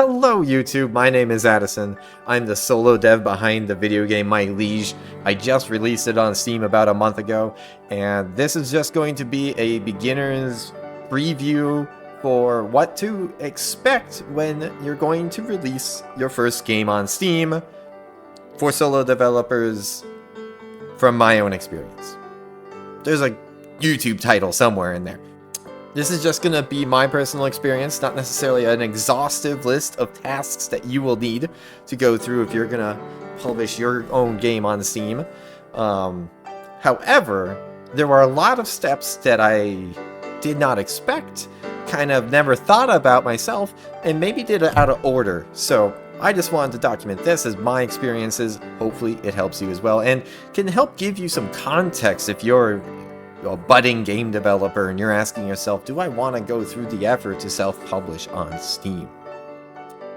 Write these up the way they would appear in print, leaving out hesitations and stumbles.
Hello YouTube, my name is Addison. I'm the solo dev behind the video game My Liege. I just released it on Steam about a month ago, and this is just going to be a beginner's preview for what to expect when you're going to release your first game on Steam for solo developers from my own experience. There's a YouTube title somewhere in there. This is just going to be my personal experience, not necessarily an exhaustive list of tasks that you will need to go through if you're going to publish your own game on Steam. However, there were a lot of steps that I did not expect, kind of never thought about myself, and maybe did it out of order. So I just wanted to document this as my experiences. Hopefully it helps you as well, and can help give you some context if you're a budding game developer and you're asking yourself, do I want to go through the effort to self-publish on Steam?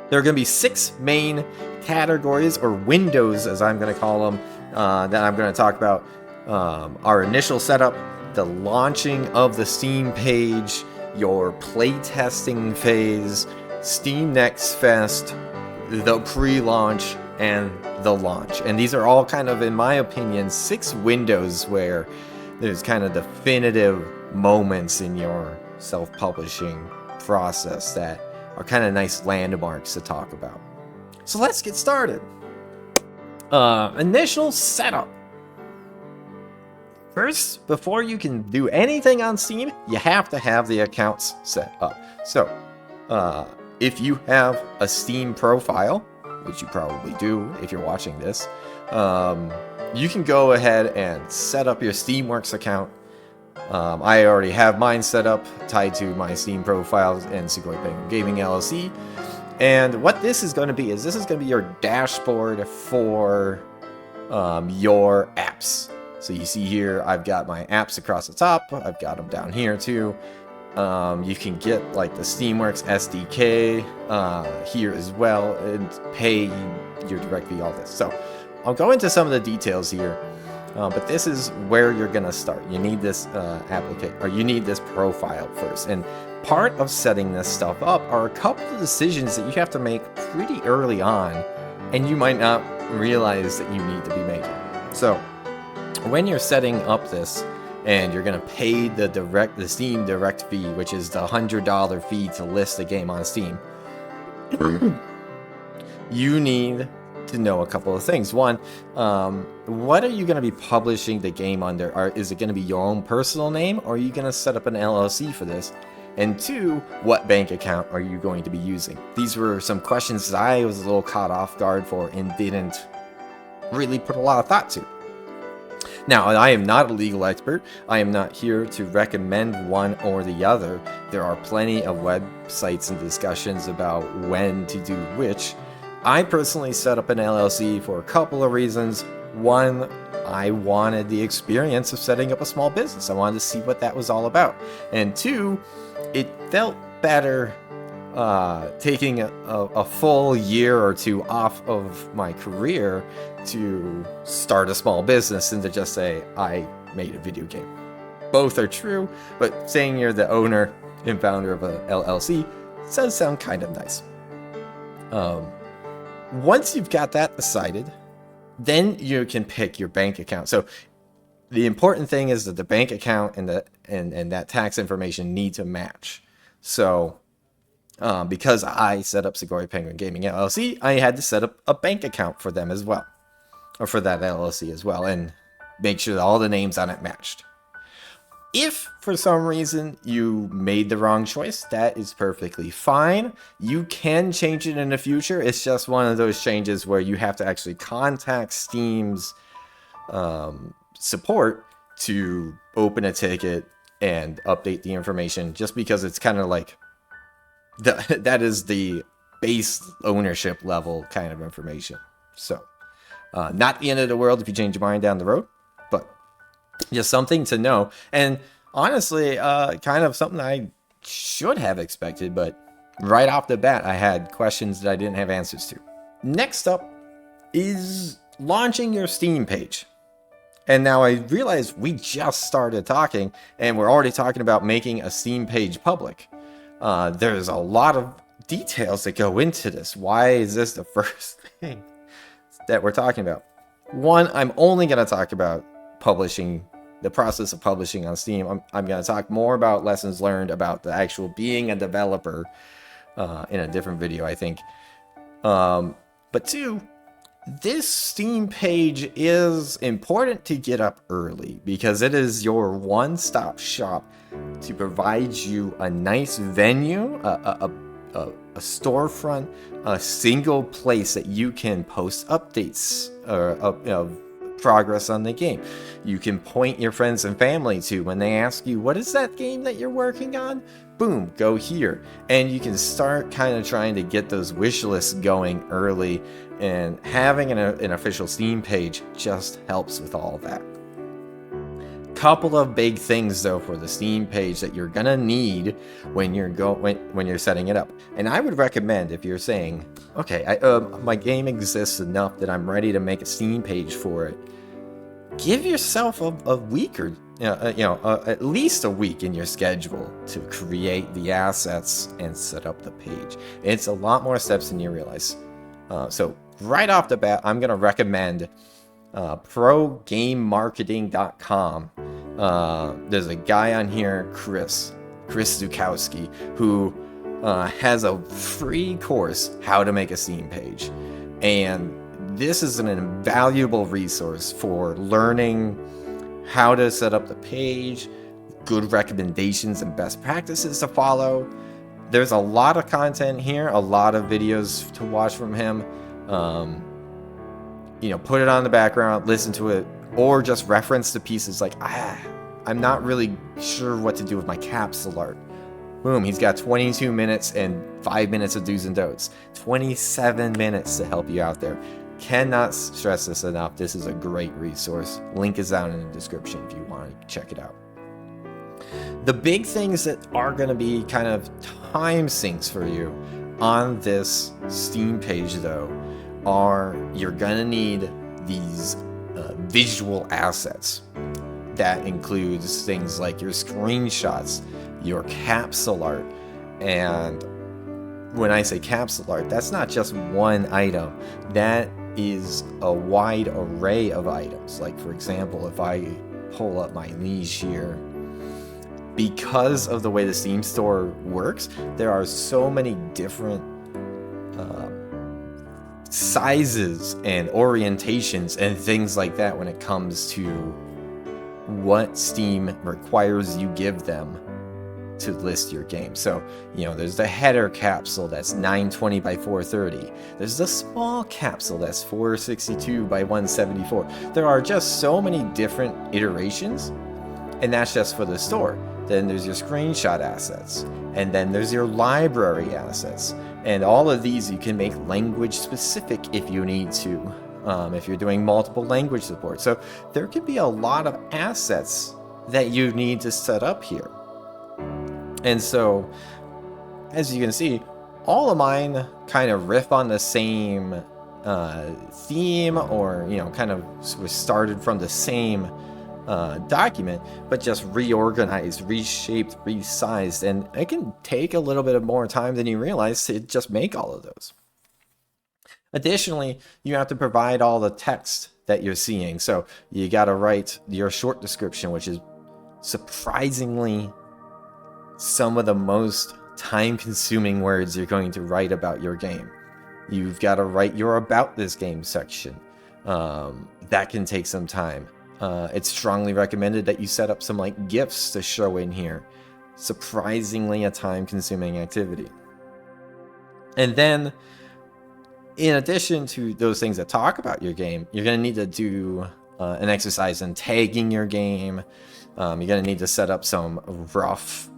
There are going to be 6 main categories, or windows as I'm going to call them, that I'm going to talk about. Our initial setup, the launching of the Steam page, your playtesting phase, Steam Next Fest, the pre-launch, and the launch. And these are all kind of, in my opinion, 6 windows where there's kind of definitive moments in your self-publishing process that are kind of nice landmarks to talk about. So let's get started. Initial setup. First, before you can do anything on Steam, you have to have the accounts set up. So, if you have a Steam profile, which you probably do if you're watching this, you can go ahead and set up your Steamworks account. I already have mine set up, tied to my Steam profiles and Sugoi Penguin Gaming LLC. And what this is going to be is this is going to be your dashboard for your apps. So you see here, I've got my apps across the top. I've got them down here too. You can get like the Steamworks SDK here as well, and pay your direct fee, all this. So I'll go into some of the details here, but this is where you're gonna start. You need this application, or you need this profile first. And part of setting this stuff up are a couple of decisions that you have to make pretty early on, and you might not realize that you need to be making. So when you're setting up this, and you're gonna pay the Steam direct fee, which is the $100 fee to list the game on Steam, you need to know a couple of things. One, what are you going to be publishing the game under? Is it going to be your own personal name, or are you going to set up an LLC for this? And 2, what bank account are you going to be using? These were some questions that I was a little caught off guard for and didn't really put a lot of thought to. Now, I am not a legal expert. I am not here to recommend one or the other. There are plenty of websites and discussions about when to do which. I personally set up an LLC for a couple of reasons. One, I wanted the experience of setting up a small business. I wanted to see what that was all about. And 2, it felt better taking a full year or 2 off of my career to start a small business than to just say, I made a video game. Both are true, but saying you're the owner and founder of a LLC does sound kind of nice. Once you've got that decided, then you can pick your bank account. So the important thing is that the bank account and that tax information need to match. So because I set up Sugoi Penguin Gaming LLC, I had to set up a bank account for them as well, or for that LLC as well, and make sure that all the names on it matched. If for some reason you made the wrong choice, that is perfectly fine. You can change it in the future. It's just one of those changes where you have to actually contact Steam's support to open a ticket and update the information, just because it's kind of like that is the base ownership level kind of information. So not the end of the world if you change your mind down the road, but just something to know. And honestly, kind of something I should have expected, but right off the bat, I had questions that I didn't have answers to. Next up is launching your Steam page. And now I realize we just started talking, and we're already talking about making a Steam page public. There's a lot of details that go into this. Why is this the first thing that we're talking about? One, I'm only going to talk about publishing, the process of publishing on Steam. I'm going to talk more about lessons learned about the actual being a developer in a different video, I think. But two, this Steam page is important to get up early because it is your one-stop shop to provide you a nice venue, a storefront, a single place that you can post updates of progress on the game. You can point your friends and family to when they ask you, what is that game that you're working on? Boom, go here. And you can start kind of trying to get those wish lists going early, and having an official Steam page just helps with all that. Couple of big things though for the Steam page that you're gonna need when you're setting it up. And I would recommend, if you're saying, okay, my game exists enough that I'm ready to make a Steam page for it, give yourself a week or at least a week in your schedule to create the assets and set up the page. It's a lot more steps than you realize. So right off the bat, I'm gonna recommend progamemarketing.com. There's a guy on here, Chris Zukowski, who has a free course, How to Make a Steam Page. And this is an invaluable resource for learning how to set up the page, good recommendations and best practices to follow. There's a lot of content here, a lot of videos to watch from him. Put it on the background, listen to it, or just reference the pieces like, I'm not really sure what to do with my capsule art. Boom, he's got 22 minutes and 5 minutes of do's and don'ts. 27 minutes to help you out there. Cannot stress this enough. This is a great resource. Link is down in the description if you want to check it out. The big things that are going to be kind of time sinks for you on this Steam page though are you're going to need these visual assets. That includes things like your screenshots, your capsule art, and when I say capsule art, that's not just one item. That is a wide array of items. Like, for example, if I pull up my Liege here, because of the way the Steam store works, there are so many different sizes and orientations and things like that when it comes to what Steam requires you give them to list your game. So, there's the header capsule that's 920 by 430. There's the small capsule that's 462 by 174. There are just so many different iterations, and that's just for the store. Then there's your screenshot assets, and then there's your library assets. And all of these you can make language specific if you need to, if you're doing multiple language support. So there could be a lot of assets that you need to set up here. And so, as you can see, all of mine kind of riff on the same theme, or kind of was started from the same document, but just reorganized, reshaped, resized, and it can take a little bit of more time than you realize to just make all of those. Additionally, you have to provide all the text that you're seeing. So you got to write your short description, which is surprisingly some of the most time-consuming words you're going to write about your game. You've got to write your about this game section. That can take some time. It's strongly recommended that you set up some GIFs to show in here. Surprisingly a time-consuming activity. And then, in addition to those things that talk about your game, you're going to need to do an exercise in tagging your game. You're going to need to set up some rough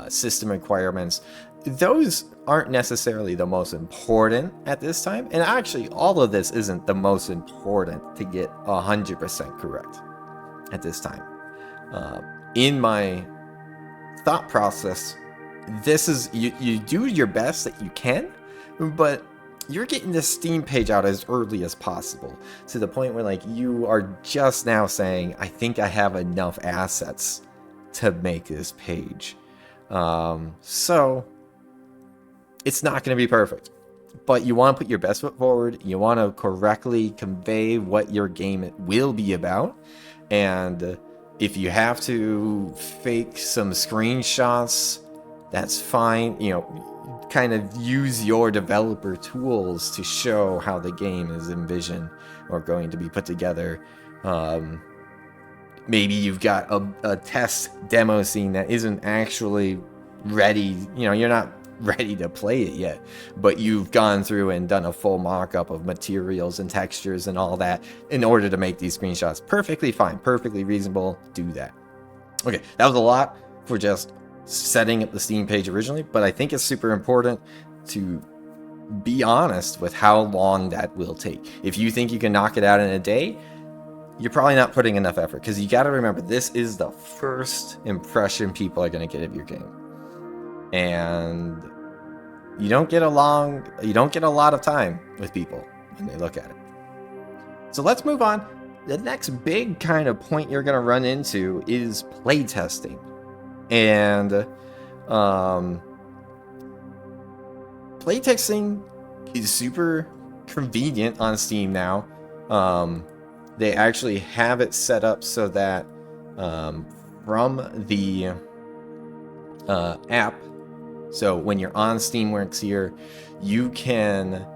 system requirements. Those aren't necessarily the most important at this time, and actually all of this isn't the most important to get 100% correct at this time. In my thought process, this is you do your best that you can, but you're getting this Steam page out as early as possible, to the point where you are just now saying, I think I have enough assets to make this page. So It's not going to be perfect, but you want to put your best foot forward. You want to correctly convey what your game will be about. And if you have to fake some screenshots, that's fine. You know, kind of use your developer tools to show how the game is envisioned or going to be put together. Maybe you've got a test demo scene that isn't actually ready. You know, you're not ready to play it yet, but you've gone through and done a full mock-up of materials and textures and all that in order to make these screenshots. Perfectly fine, perfectly reasonable. Do that. Okay, that was a lot for just setting up the Steam page originally, but I think it's super important to be honest with how long that will take. If you think you can knock it out in a day, you're probably not putting enough effort, because you got to remember, this is the first impression people are going to get of your game, and you don't get a lot of time with people when they look at it. So let's move on. The next big kind of point you're going to run into is playtesting, and playtesting is super convenient on Steam now. They actually have it set up so that from the app, so when you're on Steamworks here, you can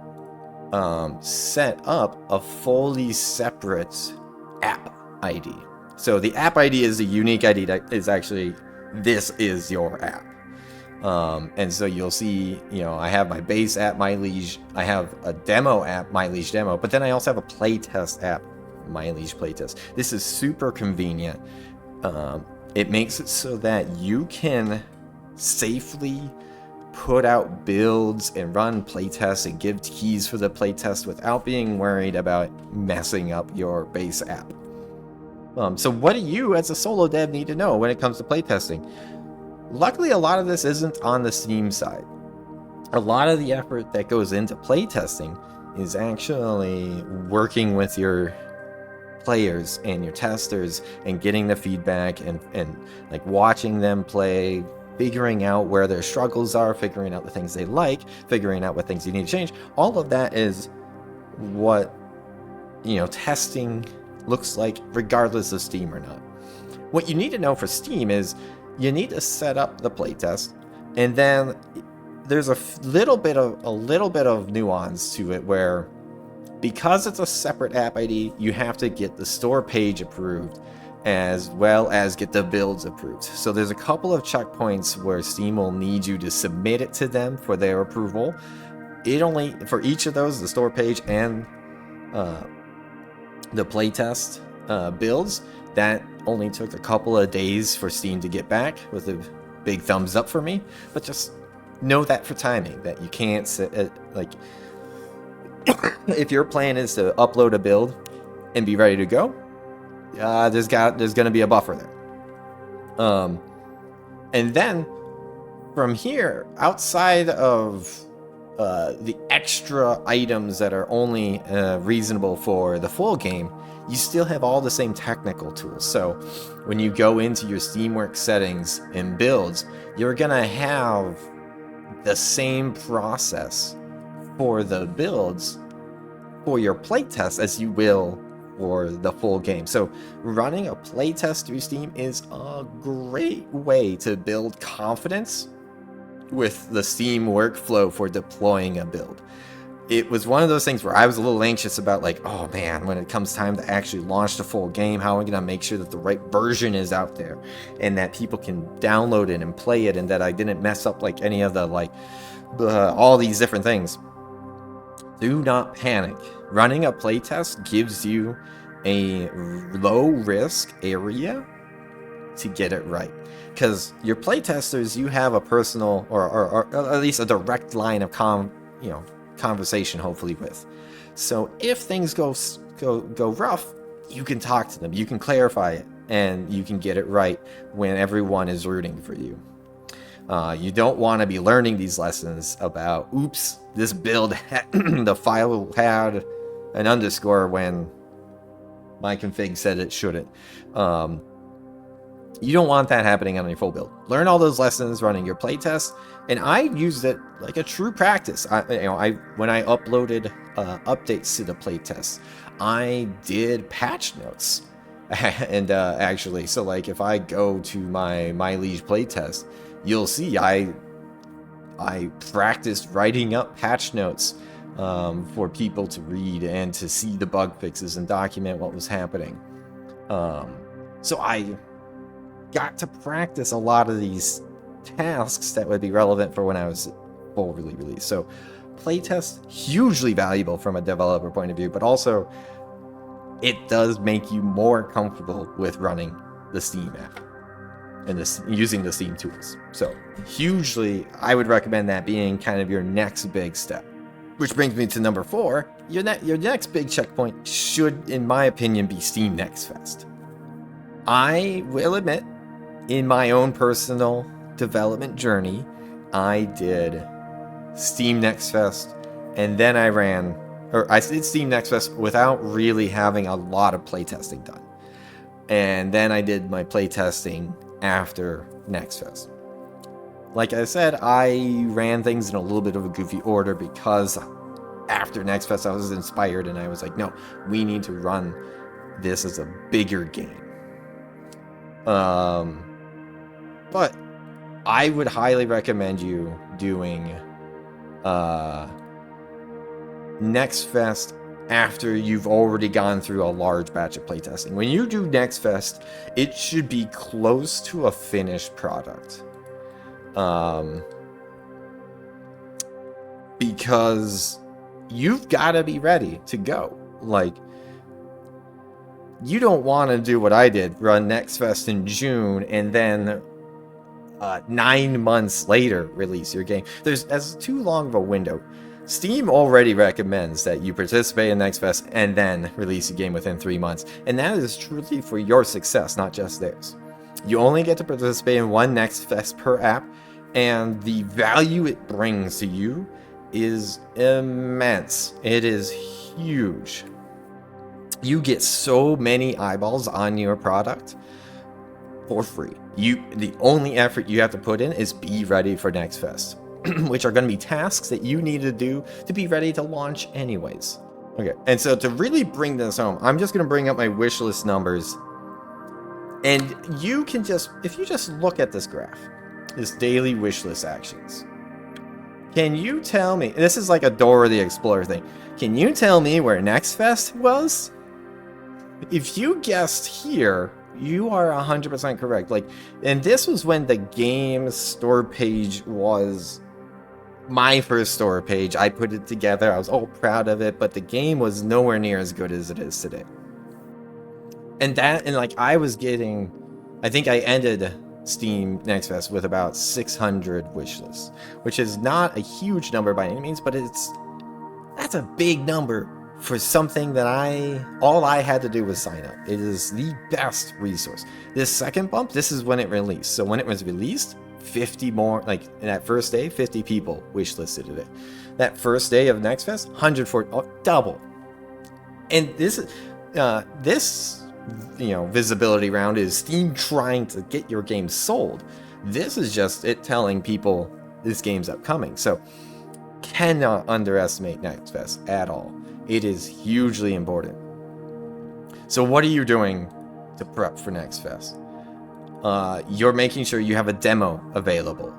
set up a fully separate app ID. So the app ID is a unique ID that is actually, this is your app. And so you'll see, you know, I have my base app, My Liege. I have a demo app, My Liege Demo. But then I also have a playtest app, My Liege Playtest. This is super convenient. It makes it so that you can safely put out builds and run playtests and give keys for the playtest without being worried about messing up your base app. So what do you as a solo dev need to know when it comes to playtesting? Luckily, a lot of this isn't on the Steam side. A lot of the effort that goes into playtesting is actually working with your players and your testers and getting the feedback and like watching them play, figuring out where their struggles are, figuring out the things they like, figuring out what things you need to change. All of that is what, you know, testing looks like regardless of Steam or not. What you need to know for Steam is you need to set up the playtest, and then there's a little bit of nuance to it where, because it's a separate app ID, you have to get the store page approved as well as get the builds approved. So there's a couple of checkpoints where Steam will need you to submit it to them for their approval. For each of those, the store page and the playtest builds, that only took a couple of days for Steam to get back with a big thumbs up for me. But just know that for timing, that you can't like if your plan is to upload a build and be ready to go, there's going to be a buffer there. And then from here, outside of the extra items that are only reasonable for the full game, you still have all the same technical tools. So when you go into your Steamworks settings and builds, you're going to have the same process for the builds for your playtest as you will for the full game. So running a playtest through Steam is a great way to build confidence with the Steam workflow for deploying a build. It was one of those things where I was a little anxious about, like, oh man, when it comes time to actually launch the full game, how am I going to make sure that the right version is out there and that people can download it and play it, and that I didn't mess up like any of the all these different things. Do not panic. Running a playtest gives you a low risk area to get it right, because your playtesters, you have a personal or at least a direct line of conversation hopefully with. So if things go rough, you can talk to them, you can clarify it, and you can get it right when everyone is rooting for you. You don't want to be learning these lessons about, oops, this build the file had an underscore when my config said it shouldn't. You don't want that happening on your full build. Learn all those lessons running your playtest, and I used it like a true practice. When I uploaded updates to the playtest, I did patch notes, and actually, so like if I go to my Liege playtest, you'll see I practiced writing up patch notes for people to read and to see the bug fixes and document what was happening. So I got to practice a lot of these tasks that would be relevant for when I was fully released. So playtest, hugely valuable from a developer point of view, but also it does make you more comfortable with running the Steam app and using the Steam tools. So hugely, I would recommend that being kind of your next big step. Which brings me to number 4. Your next big checkpoint should, in my opinion, be Steam Next Fest. I will admit, in my own personal development journey, I did Steam Next Fest, and then I did Steam Next Fest without really having a lot of playtesting done. And then I did my playtesting after Next Fest. Like I said, I ran things in a little bit of a goofy order because after Next Fest I was inspired and I was like, no, we need to run this as a bigger game. But I would highly recommend you doing Next Fest after you've already gone through a large batch of playtesting. When you do Next Fest, it should be close to a finished product. Because you've got to be ready to go. Like, you don't want to do what I did, run Next Fest in June, and then 9 months later release your game. That's too long of a window. Steam already recommends that you participate in Next Fest and then release a game within 3 months. And that is truly for your success, not just theirs. You only get to participate in one Next Fest per app, and the value it brings to you is immense. It is huge. You get so many eyeballs on your product for free. The only effort you have to put in is be ready for Next Fest, which are going to be tasks that you need to do to be ready to launch anyways. Okay, and so to really bring this home, I'm just going to bring up my wish list numbers. And you can if you just look at this graph, this daily wish list actions, can you tell me, this is like a Dora the Explorer thing, can you tell me where Next Fest was? If you guessed here, you are 100% correct. And this was when the game's store page was my first store page. I put it together. I was all proud of it, but the game was nowhere near as good as it is today. And I was getting, I think I ended Steam Next Fest with about 600 wish lists, which is not a huge number by any means, but that's a big number for something that all I had to do was sign up. It is the best resource. This second bump, this is when it released. So when it was released, 50 more, in that first day, 50 people wishlisted it. That first day of Next Fest, 140, double. And this visibility round is Steam trying to get your game sold. This is just it telling people this game's upcoming. So cannot underestimate Next Fest at all. It is hugely important. So what are you doing to prep for Next Fest? You're making sure you have a demo available.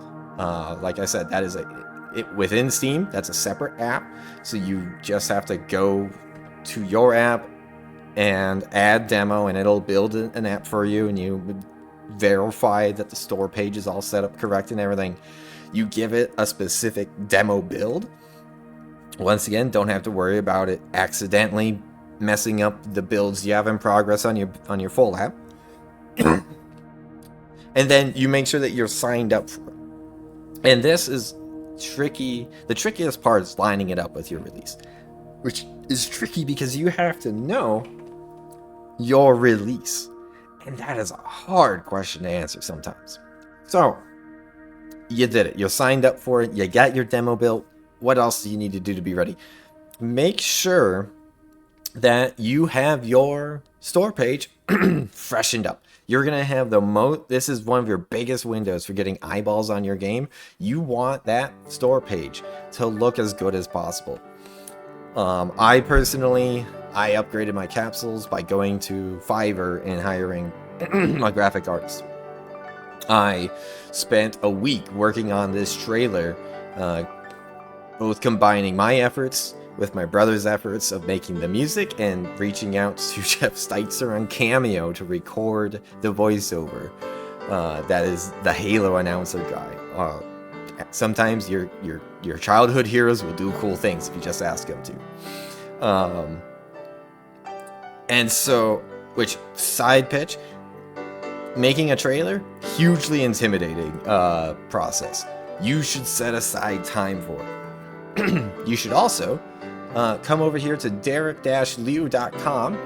Like I said, that is within Steam. That's a separate app. So you just have to go to your app and add demo, and it'll build an app for you, and you verify that the store page is all set up correct and everything. You give it a specific demo build. Once again, don't have to worry about it accidentally messing up the builds you have in progress on your full app. And then you make sure that you're signed up for it. And this is tricky. The trickiest part is lining it up with your release, which is tricky because you have to know your release. And that is a hard question to answer sometimes. So, you did it. You signed up for it. You got your demo built. What else do you need to do to be ready? Make sure that you have your store page freshened up. You're going to have this is one of your biggest windows for getting eyeballs on your game. You want that store page to look as good as possible. I upgraded my capsules by going to Fiverr and hiring a graphic artist. I spent a week working on this trailer, both combining my efforts with my brother's efforts of making the music and reaching out to Jeff Steitzer on Cameo to record the voiceover. That is the Halo announcer guy. Sometimes your childhood heroes will do cool things if you just ask them to. And so, which side pitch, making a trailer, hugely intimidating process. You should set aside time for it. You should also come over here to derek-lieu.com,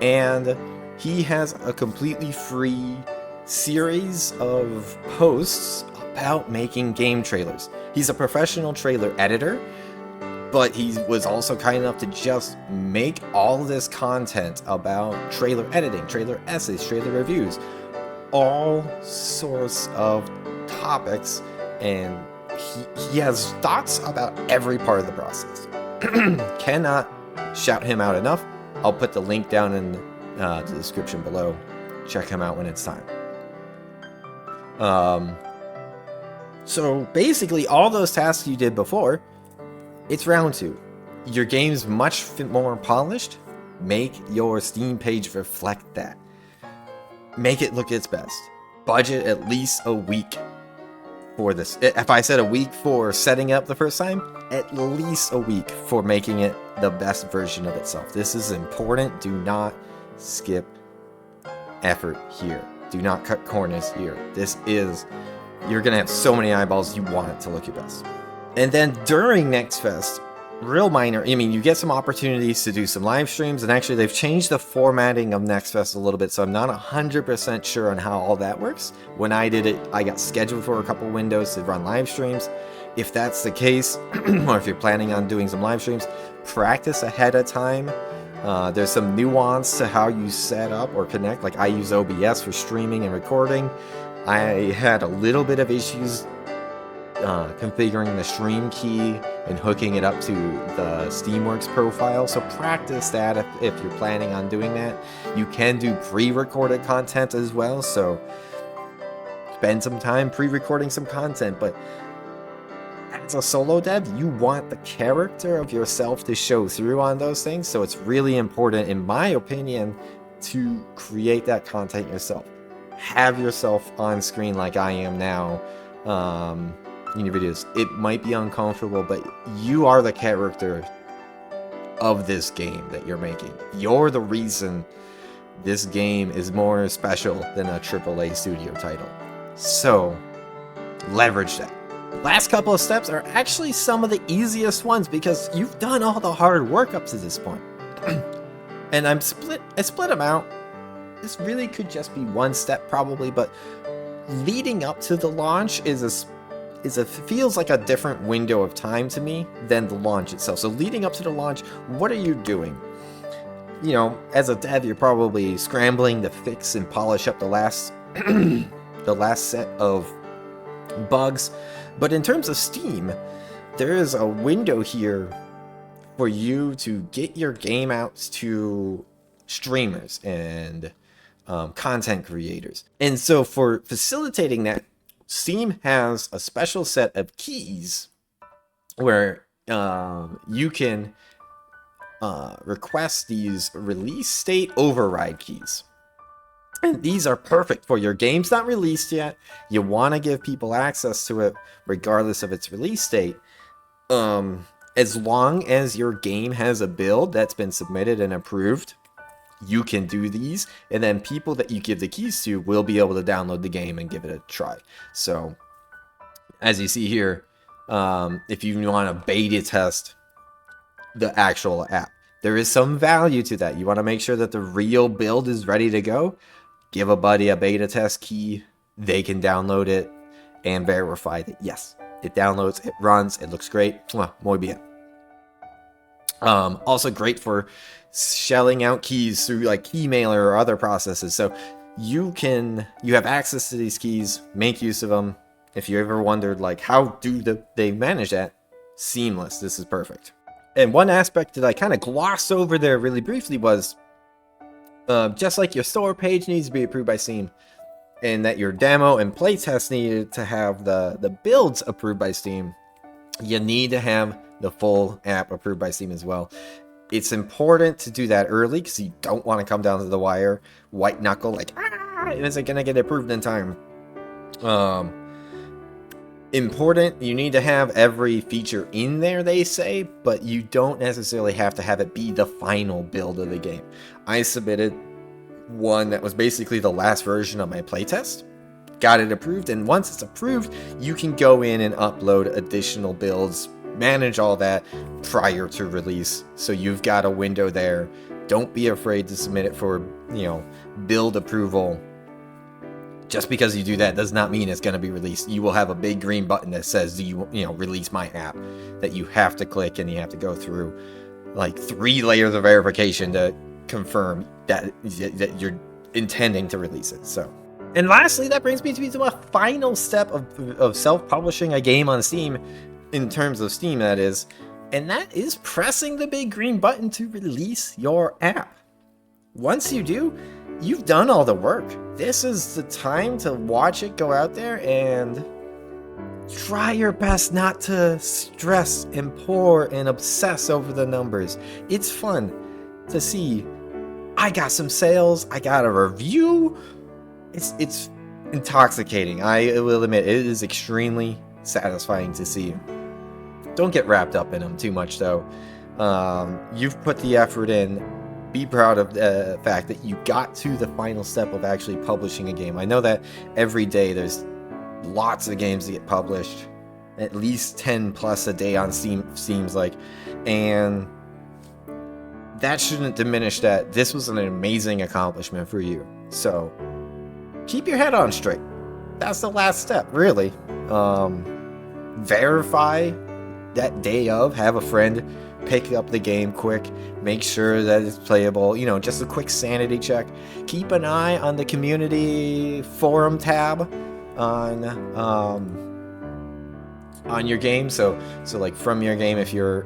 and he has a completely free series of posts about making game trailers. He's a professional trailer editor, but he was also kind enough to just make all this content about trailer editing, trailer essays, trailer reviews, all sorts of topics, and he has thoughts about every part of the process. Cannot shout him out enough. I'll put the link down in the description below. Check him out when it's time. So basically, all those tasks you did before, it's round 2. Your game's much more polished. Make your Steam page reflect that. Make it look its best. Budget at least a week for this. If I said a week for setting up the first time, at least a week for making it the best version of itself. This is important. Do not skip effort here. Do not cut corners here. You're going to have so many eyeballs, you want it to look your best. And then during Next Fest, you get some opportunities to do some live streams, and actually they've changed the formatting of Next Fest a little bit, so I'm not 100% sure on how all that works. When I did it, I got scheduled for a couple windows to run live streams. If that's the case, or if you're planning on doing some live streams, practice ahead of time. There's some nuance to how you set up or connect. Like, I use OBS for streaming and recording. I had a little bit of issues configuring the stream key and hooking it up to the Steamworks profile, so practice that if you're planning on doing that. You can do pre-recorded content as well, so spend some time pre-recording some content, but as a solo dev, you want the character of yourself to show through on those things, so it's really important, in my opinion, to create that content yourself. Have yourself on screen like I am now in your videos. It might be uncomfortable, but you are the character of this game that you're making. You're the reason this game is more special than a AAA studio title. So, leverage that. Last couple of steps are actually some of the easiest ones because you've done all the hard work up to this point. And I split them out. This really could just be one step probably, but leading up to the launch feels like a different window of time to me than the launch itself. So leading up to the launch, what are you doing? You know, as a dev, you're probably scrambling to fix and polish up the last set of bugs. But in terms of Steam, there is a window here for you to get your game out to streamers and content creators. And so for facilitating that, Steam has a special set of keys where you can request these release state override keys. And these are perfect for your game's not released yet. You want to give people access to it regardless of its release date. As long as your game has a build that's been submitted and approved, you can do these, and then people that you give the keys to will be able to download the game and give it a try. So, as you see here, if you want to beta test the actual app, there is some value to that. You want to make sure that the real build is ready to go. Give a buddy a beta test key. They can download it and verify that, yes, it downloads, it runs, it looks great. Muy bien. Also great for shelling out keys through like Keymailer or other processes. So you have access to these keys, make use of them. If you ever wondered, like, how do they manage that? Seamless. This is perfect. And one aspect that I kind of glossed over there really briefly was, just like your store page needs to be approved by Steam, and that your demo and playtest needed to have the builds approved by Steam, you need to have the full app approved by Steam as well. It's important to do that early because you don't want to come down to the wire, white knuckle, like, is it going to get approved in time? Important, you need to have every feature in there, they say, but you don't necessarily have to have it be the final build of the game. I submitted one that was basically the last version of my playtest, got it approved, and once it's approved, you can go in and upload additional builds, manage all that prior to release. So you've got a window there. Don't be afraid to submit it for, build approval. Just because you do that does not mean it's going to be released. You will have a big green button that says, release my app, that you have to click, and you have to go through like 3 layers of verification to confirm that you're intending to release it. So, and lastly, that brings me to a final step of self-publishing a game on Steam, in terms of Steam, that is, and that is pressing the big green button to release your app. Once you do, you've done all the work. This is the time to watch it go out there and try your best not to stress and pore and obsess over the numbers. It's fun to see, I got some sales, I got a review. It's intoxicating. I will admit, it is extremely satisfying to see. Don't get wrapped up in them too much, though. You've put the effort in. Be proud of the fact that you got to the final step of actually publishing a game. I know that every day there's lots of games that get published, at least 10 plus a day on Steam, seems like, and that shouldn't diminish that this was an amazing accomplishment for you. So keep your head on straight. That's the last step, really. Verify that day of, have a friend pick up the game quick, make sure that it's playable, just a quick sanity check. Keep an eye on the community forum tab on your game. So like from your game, if you're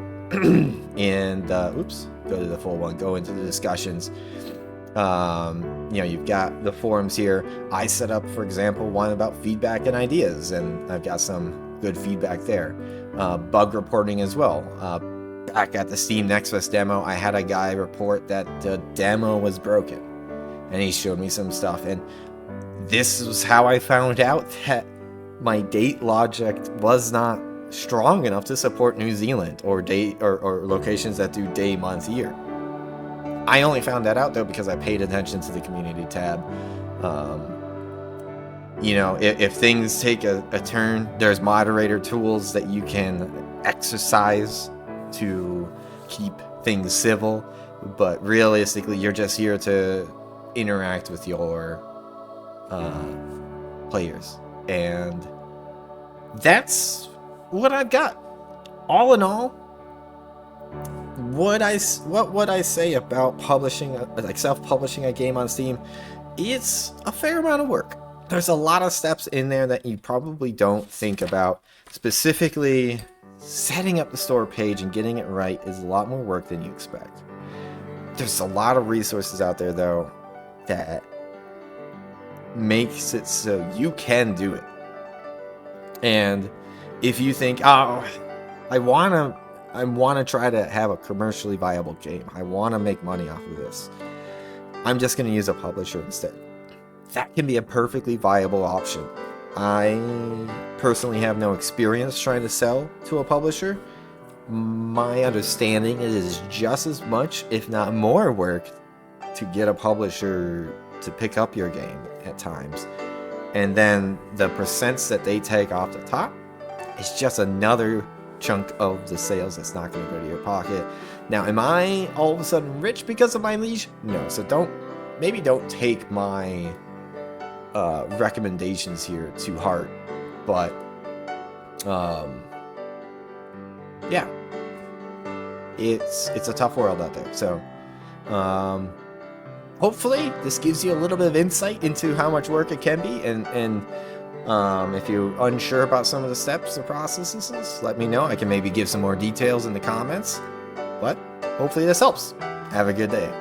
in the, go to the full one, go into the discussions. You've got the forums here. I set up, for example, one about feedback and ideas, and I've got some good feedback there. Bug reporting as well. Back at the Steam Next Fest demo, I had a guy report that the demo was broken, and he showed me some stuff, and this was how I found out that my date logic was not strong enough to support New Zealand or date or locations that do day, month, year. I only found that out, though, because I paid attention to the community tab. If things take a turn, there's moderator tools that you can exercise to keep things civil, but realistically, you're just here to interact with your players, and that's what I've got. All in all, what would I say about publishing, self-publishing a game on Steam? It's a fair amount of work. There's a lot of steps in there that you probably don't think about. Specifically, setting up the store page and getting it right is a lot more work than you expect. There's a lot of resources out there, though, that makes it so you can do it. And if you think, I want to try to have a commercially viable game, I want to make money off of this, I'm just going to use a publisher instead. That can be a perfectly viable option. I personally have no experience trying to sell to a publisher. My understanding is just as much, if not more, work to get a publisher to pick up your game at times. And then the percents that they take off the top is just another chunk of the sales that's not going to go to your pocket. Now, am I all of a sudden rich because of my Liege? No. So don't take my recommendations here to heart, but it's a tough world out there. So hopefully this gives you a little bit of insight into how much work it can be, and if you're unsure about some of the steps or processes, let me know. I can maybe give some more details in the comments, but hopefully this helps. Have a good day.